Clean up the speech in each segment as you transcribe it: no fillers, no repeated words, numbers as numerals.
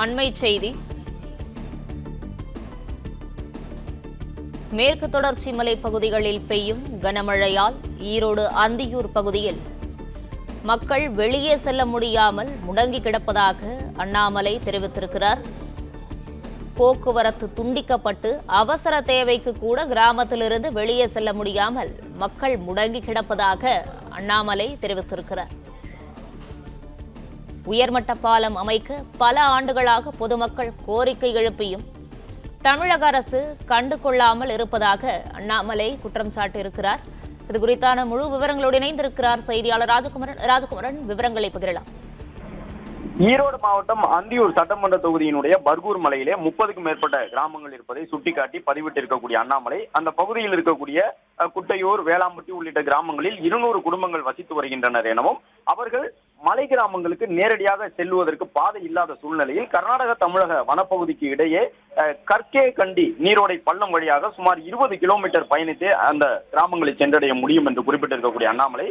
அண்மை செய்தி. மேற்கு தொடர்ச்சி மலை பகுதிகளில் பெய்யும் கனமழையால் ஈரோடு அந்தியூர் பகுதியில் மக்கள் வெளியே செல்ல முடியாமல் முடங்கி கிடப்பதாக அண்ணாமலை தெரிவித்திருக்கிறார். போக்குவரத்து துண்டிக்கப்பட்டு அவசர தேவைக்கு கூட கிராமத்திலிருந்து வெளியே செல்ல முடியாமல் மக்கள் முடங்கி கிடப்பதாக அண்ணாமலை தெரிவித்திருக்கிறார். உயர்மட்ட பாலம் அமைக்க பல ஆண்டுகளாக பொதுமக்கள் கோரிக்கை எழுப்பியும் தமிழக அரசு கண்டுகொள்ளாமல் இருப்பதாக அண்ணாமலை குற்றம் சாட்டியிருக்கிறார். இது குறித்தான முழு விவரங்களோடு இணைந்திருக்கிறார் செய்தியாளர் ராஜகுமரன். விவரங்களை பகிரலாம். ஈரோடு மாவட்டம் அந்தியூர் சட்டமன்ற தொகுதியினுடைய பர்கூர் மலையிலே 30க்கும் மேற்பட்ட கிராமங்கள் இருப்பதை சுட்டிக்காட்டி பதிவிட்டிருக்கக்கூடிய அண்ணாமலை அந்த பகுதியில் இருக்கக்கூடிய குட்டையூர், வேளாம்பட்டி உள்ளிட்ட கிராமங்களில் 200 குடும்பங்கள் வசித்து வருகின்றனர் எனவும் அவர்கள் மலை கிராமங்களுக்கு நேரடியாக செல்வதற்கு பாதை இல்லாத சூழ்நிலையில் கர்நாடக தமிழக வனப்பகுதிக்கு இடையே கர்கே கண்டி நீரோடை பள்ளம் வழியாக சுமார் 20 கிலோமீட்டர் பயணித்தே அந்த கிராமங்களை சென்றடைய முடியும் என்று குறிப்பிட்டிருக்கக்கூடிய அண்ணாமலை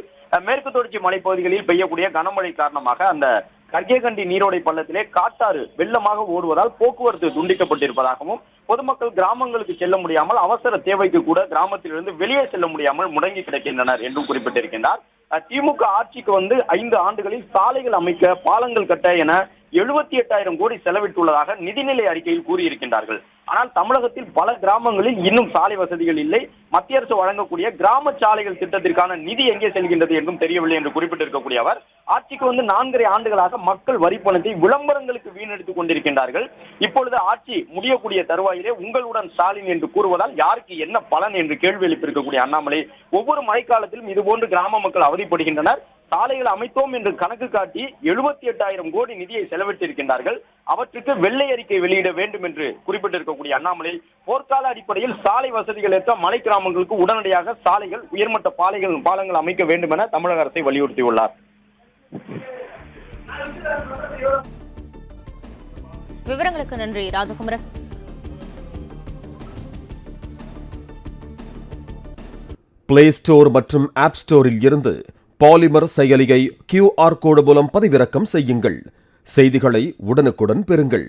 மேற்கு தொடர்ச்சி மலைப்பகுதிகளில் பெய்யக்கூடிய கனமழை காரணமாக அந்த கர்கேகண்டி நீரோடை பள்ளத்திலே காட்டாறு வெள்ளமாக ஓடுவதால் போக்குவரத்து துண்டிக்கப்பட்டிருப்பதாகவும் பொதுமக்கள் கிராமங்களுக்கு செல்ல முடியாமல் அவசர தேவைக்கு கூட கிராமத்திலிருந்து வெளியே செல்ல முடியாமல் முடங்கி கிடக்கின்றனர் என்றும் குறிப்பிட்டிருக்கின்றார். திமுக ஆட்சிக்கு 5 ஆண்டுகளில் சாலைகள் அமைக்க, பாலங்கள் கட்ட என 78,000 கோடி செலவிட்டுள்ளதாக நிதிநிலை அறிக்கையில் கூறியிருக்கின்றார்கள். ஆனால் தமிழகத்தில் பல கிராமங்களில் இன்னும் சாலை வசதிகள் இல்லை. மத்திய அரசு வழங்கக்கூடிய கிராம சாலைகள் திட்டத்திற்கான நிதி எங்கே செல்கின்றது என்றும் தெரியவில்லை என்று குறிப்பிட்டிருக்கக்கூடிய அவர் ஆட்சிக்கு 4.5 ஆண்டுகளாக மக்கள் வரிப்பணத்தை விளம்பரங்களுக்கு வீணடித்துக் கொண்டிருக்கின்றார்கள். இப்பொழுது ஆட்சி முடியக்கூடிய தருவாயிலே உங்களுடன் ஸ்டாலின் என்று கூறுவதால் யாருக்கு என்ன பலன் என்று கேள்வி எழுப்பியிருக்கக்கூடிய அண்ணாமலை ஒவ்வொரு மழைக்காலத்திலும் இதுபோன்று கிராம மக்கள் அவதிப்படுகின்றனர். சாலைகள் அமைத்தோம் என்று கணக்கு காட்டி 78,000 கோடி நிதியை செலவிட்டிருக்கின்றார்கள். அவற்றுக்கு வெள்ளை அறிக்கை வெளியிட வேண்டும் என்று குறிப்பிட்டிருக்கக்கூடிய அண்ணாமலை போர்க்கால அடிப்படையில் சாலை வசதிகள் ஏற்ற மலை கிராமங்களுக்கு உடனடியாக சாலைகள், உயர்மட்ட பாலங்கள் அமைக்க வேண்டும் என தமிழக அரசை வலியுறுத்தியுள்ளார். விவரங்களுக்கு நன்றி ராஜகுமரன். பிளே ஸ்டோர் மற்றும் ஆப் ஸ்டோரில் இருந்து பாலிமர் செயலியை QR கோடு மூலம் பதிவிறக்கம் செய்யுங்கள். செய்திகளை உடனுக்குடன் பெறுங்கள்.